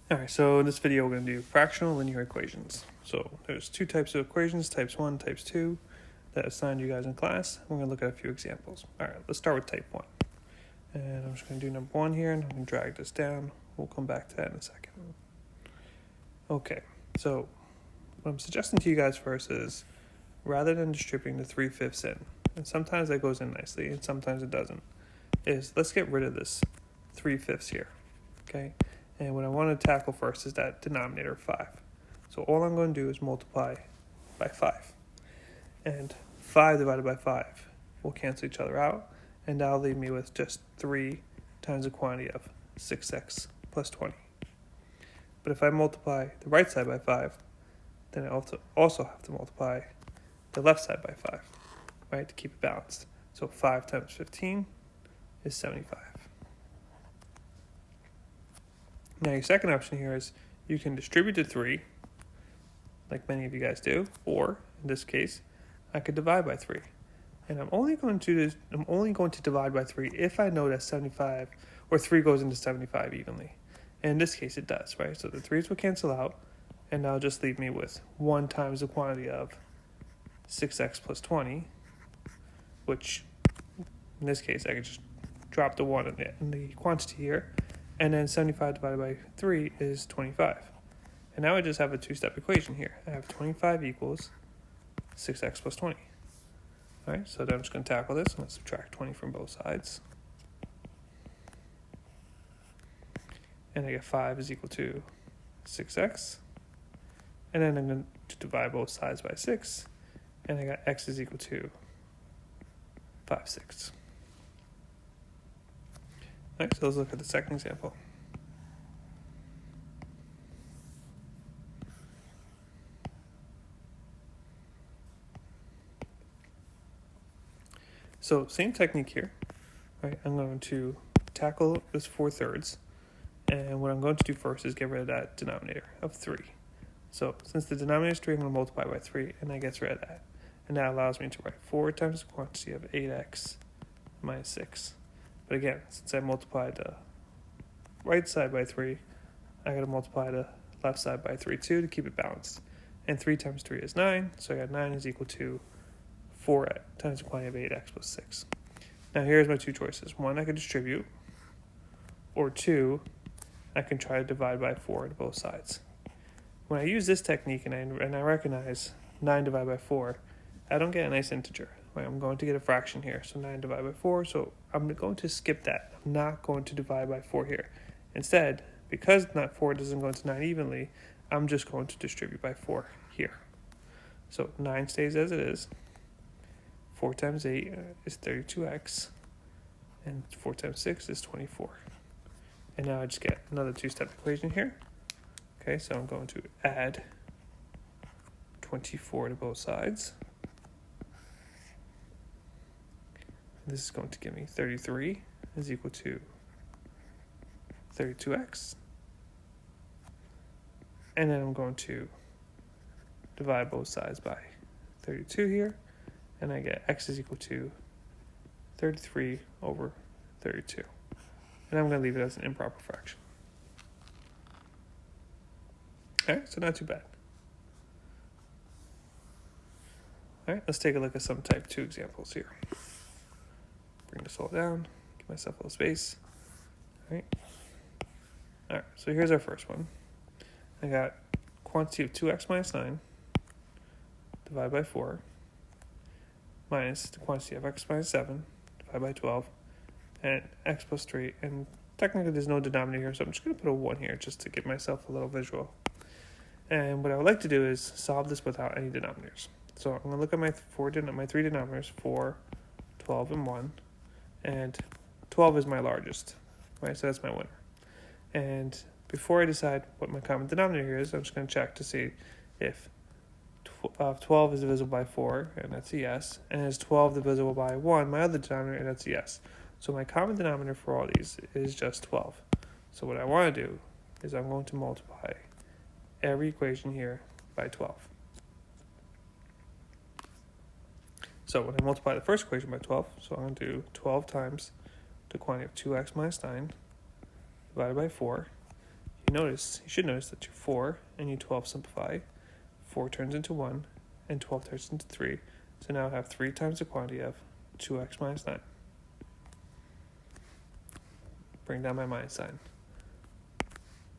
Alright, so in this video we're going to do fractional linear equations. So there's two types of equations, types 1, types 2, that I assigned you guys in class. We're going to look at a few examples. Alright, let's start with type 1. And I'm just going to do number 1 here, and I'm going to drag this down. We'll come back to that in a second. Okay, so what I'm suggesting to you guys first is, rather than distributing the 3/5 in, and sometimes that goes in nicely and sometimes it doesn't, is let's get rid of this 3/5 here, okay? And what I want to tackle first is that denominator of 5. So all I'm going to do is multiply by 5. And 5 divided by 5 will cancel each other out, and that'll leave me with just 3 times the quantity of 6x plus 20. But if I multiply the right side by 5, then I also have to multiply the left side by 5, right, to keep it balanced. So 5 times 15 is 75. Now your second option here is you can distribute the 3, like many of you guys do, or in this case, I could divide by 3. And I'm only going to divide by 3 if I know that 75 or 3 goes into 75 evenly. And in this case it does, right? So the 3's will cancel out, and that'll just leave me with 1 times the quantity of 6x plus 20, which in this case I could just drop the 1 in the quantity here. And then 75 divided by 3 is 25. And now I just have a two-step equation here. I have 25 equals 6x plus 20. All right, so then I'm just going to tackle this. I'm going to subtract 20 from both sides. And I get 5 is equal to 6x. And then I'm going to divide both sides by 6. And I got x is equal to 5/6. All right, so let's look at the second example. So same technique here, right? I'm going to tackle this 4/3, and what I'm going to do first is get rid of that denominator of 3. So since the denominator is 3, I'm going to multiply by 3, and that gets rid of that. And that allows me to write 4 times the quantity of 8x minus 6. But again, since I multiplied the right side by 3, I got to multiply the left side by 3 too to keep it balanced. And 3 times 3 is 9, so I got 9 is equal to 4 times the quantity of 8x plus 6. Now here's my two choices. 1, I could distribute, or 2, I can try to divide by 4 to both sides. When I use this technique and I recognize 9 divided by 4, I don't get a nice integer. Right? I'm going to get a fraction here, so 9 divided by 4, so I'm going to skip that. I'm not going to divide by 4 here. Instead, because 4 doesn't go into 9 evenly, I'm just going to distribute by 4 here. So 9 stays as it is. 4 times 8 is 32x, and 4 times 6 is 24. And now I just get another two-step equation here. Okay, so I'm going to add 24 to both sides. This is going to give me 33 is equal to 32x. And then I'm going to divide both sides by 32 here. And I get x is equal to 33 over 32. And I'm going to leave it as an improper fraction. All right, so not too bad. All right, let's take a look at some type 2 examples here. Bring this all down, give myself a little space. All right, so here's our first one. I got quantity of 2x minus 9 divided by 4 minus the quantity of x minus 7 divided by 12 and x plus 3. And technically there's no denominator here, so I'm just going to put a 1 here just to give myself a little visual. And what I would like to do is solve this without any denominators. So I'm going to look at my 3 denominators, 4, 12, and 1. And 12 is my largest, right? So that's my winner. And before I decide what my common denominator is, I'm just going to check to see if 12 is divisible by 4, and that's a yes. And is 12 divisible by 1, my other denominator, and that's a yes. So my common denominator for all these is just 12. So what I want to do is I'm going to multiply every equation here by 12. So when I multiply the first equation by 12, so I'm going to do 12 times the quantity of 2x minus 9 divided by 4 you should notice that your 4 and your 12 simplify. 4 turns into 1, and 12 turns into 3. So now I have 3 times the quantity of 2x minus 9. Bring down my minus sign.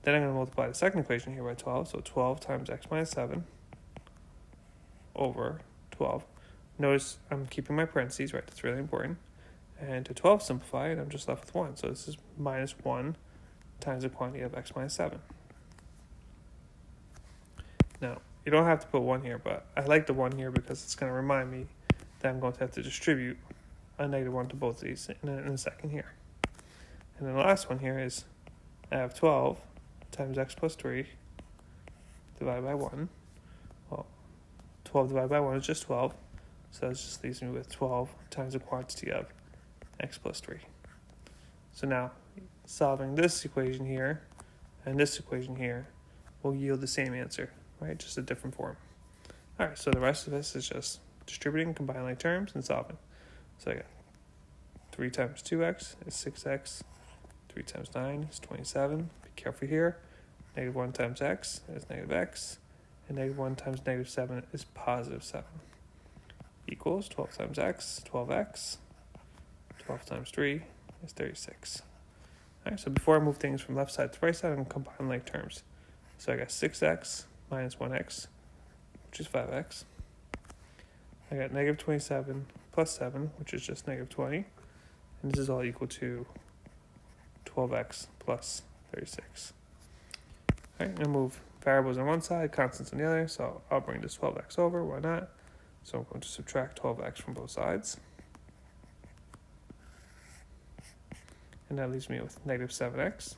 Then I'm going to multiply the second equation here by 12. So 12 times x minus 7 over 12. Notice I'm keeping my parentheses, right? That's really important. And to 12 simplify, and I'm just left with 1. So this is minus 1 times the quantity of x minus 7. Now, you don't have to put 1 here, but I like the 1 here because it's going to remind me that I'm going to have to distribute a negative 1 to both of these in a second here. And then the last one here is I have 12 times x plus 3 divided by 1. Well, 12 divided by 1 is just 12. So that just leaves me with 12 times the quantity of x plus 3. So now, solving this equation here and this equation here will yield the same answer, right? Just a different form. All right, so the rest of this is just distributing, combining like terms, and solving. So I got 3 times 2x is 6x. 3 times 9 is 27. Be careful here. Negative 1 times x is negative x. And negative 1 times negative 7 is positive 7. Equals 12 times x, 12x. 12 times 3 is 36. All right, so before I move things from left side to right side, I'm going to combine like terms. So I got 6x minus 1x, which is 5x. I got negative 27 plus 7, which is just negative 20. And this is all equal to 12x plus 36. All right, I'm going to move variables on one side, constants on the other. So I'll bring this 12x over. Why not? So I'm going to subtract 12x from both sides. And that leaves me with negative 7x.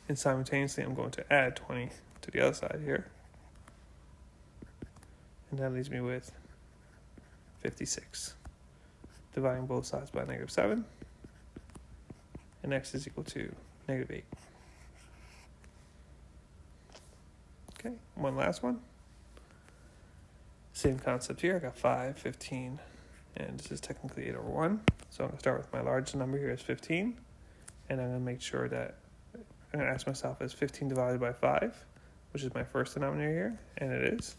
And simultaneously, I'm going to add 20 to the other side here. And that leaves me with 56. Dividing both sides by negative 7. And x is equal to negative 8. Okay, one last one. Same concept here. I got 5, 15, and this is technically 8 over 1. So I'm going to start with my largest number here is 15. And I'm going to make sure that I'm going to ask myself, is 15 divided by 5, which is my first denominator here? And it is.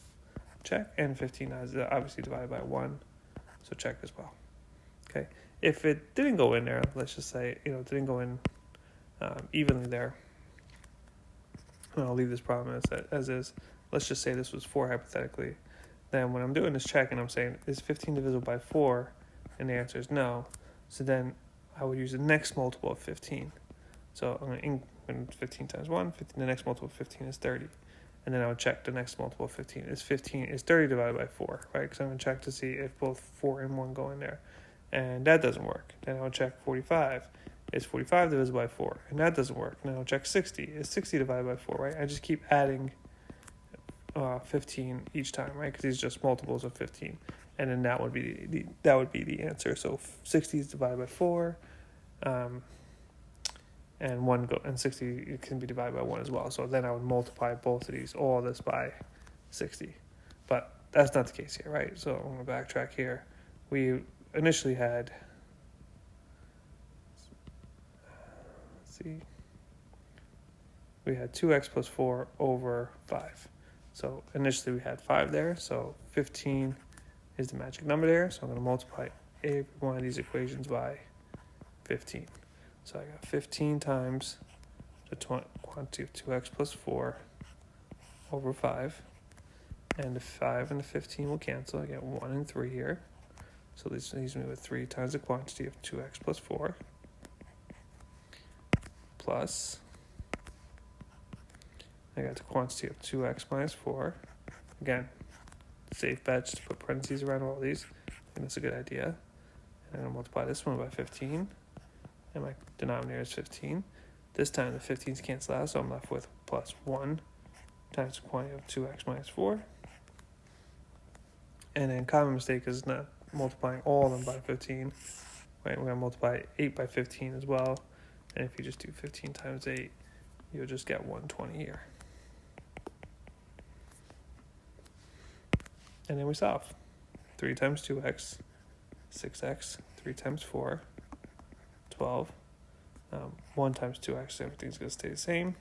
Check. And 15 is obviously divided by 1. So check as well. Okay. If it didn't go in there, let's just say, it didn't go in evenly there. And I'll leave this problem as is. Let's just say this was 4 hypothetically. Then when I'm doing this check and I'm saying, is 15 divisible by 4? And the answer is no. So then I would use the next multiple of 15. So I'm going to 15 times 1, 15, the next multiple of 15 is 30. And then I would check the next multiple of 15. Is 30 divided by 4, right? Because I'm going to check to see if both 4 and 1 go in there. And that doesn't work. Then I would check 45. Is 45 divisible by 4? And that doesn't work. Then I'll check 60. Is 60 divided by 4, right? I just keep adding 15 each time, right? Because these are just multiples of 15. And then that would be the answer. So 60 is divided by 4. And 60 can be divided by 1 as well. So then I would multiply both of these, all this by 60. But that's not the case here, right? So I'm going to backtrack here. We initially had, we had 2x plus 4 over 5. So initially we had 5 there. So 15 is the magic number there. So I'm going to multiply every one of these equations by 15. So I got 15 times the quantity of 2x plus 4 over 5. And the 5 and the 15 will cancel. I get 1 and 3 here. So this leaves me with 3 times the quantity of 2x plus 4. Plus, I got the quantity of 2x minus 4. Again, safe bet to put parentheses around all these. I think that's a good idea. And I'm going to multiply this one by 15. And my denominator is 15. This time the 15s cancel out, so I'm left with plus 1 times the quantity of 2x minus 4. And then common mistake is not multiplying all of them by 15. Right, we're going to multiply 8 by 15 as well. And if you just do 15 times 8, you'll just get 120 here. And then we solve. 3 times 2x, 6x, 3 times 4, 12. 1 times 2x, everything's going to stay the same.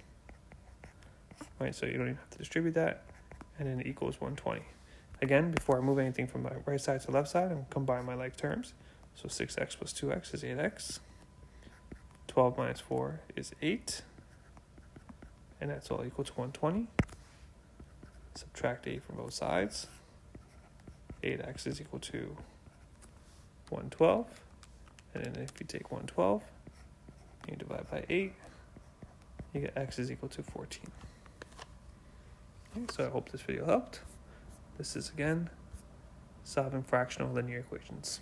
right? So you don't even have to distribute that. And then equals 120. Again, before I move anything from my right side to left side, I'm combining my like terms. So 6x plus 2x is 8x. 12 minus 4 is 8. And that's all equal to 120. Subtract 8 from both sides. 8x is equal to 112. And then if you take 112, you divide by 8, you get x is equal to 14. Okay, so I hope this video helped. This is, again, solving fractional linear equations.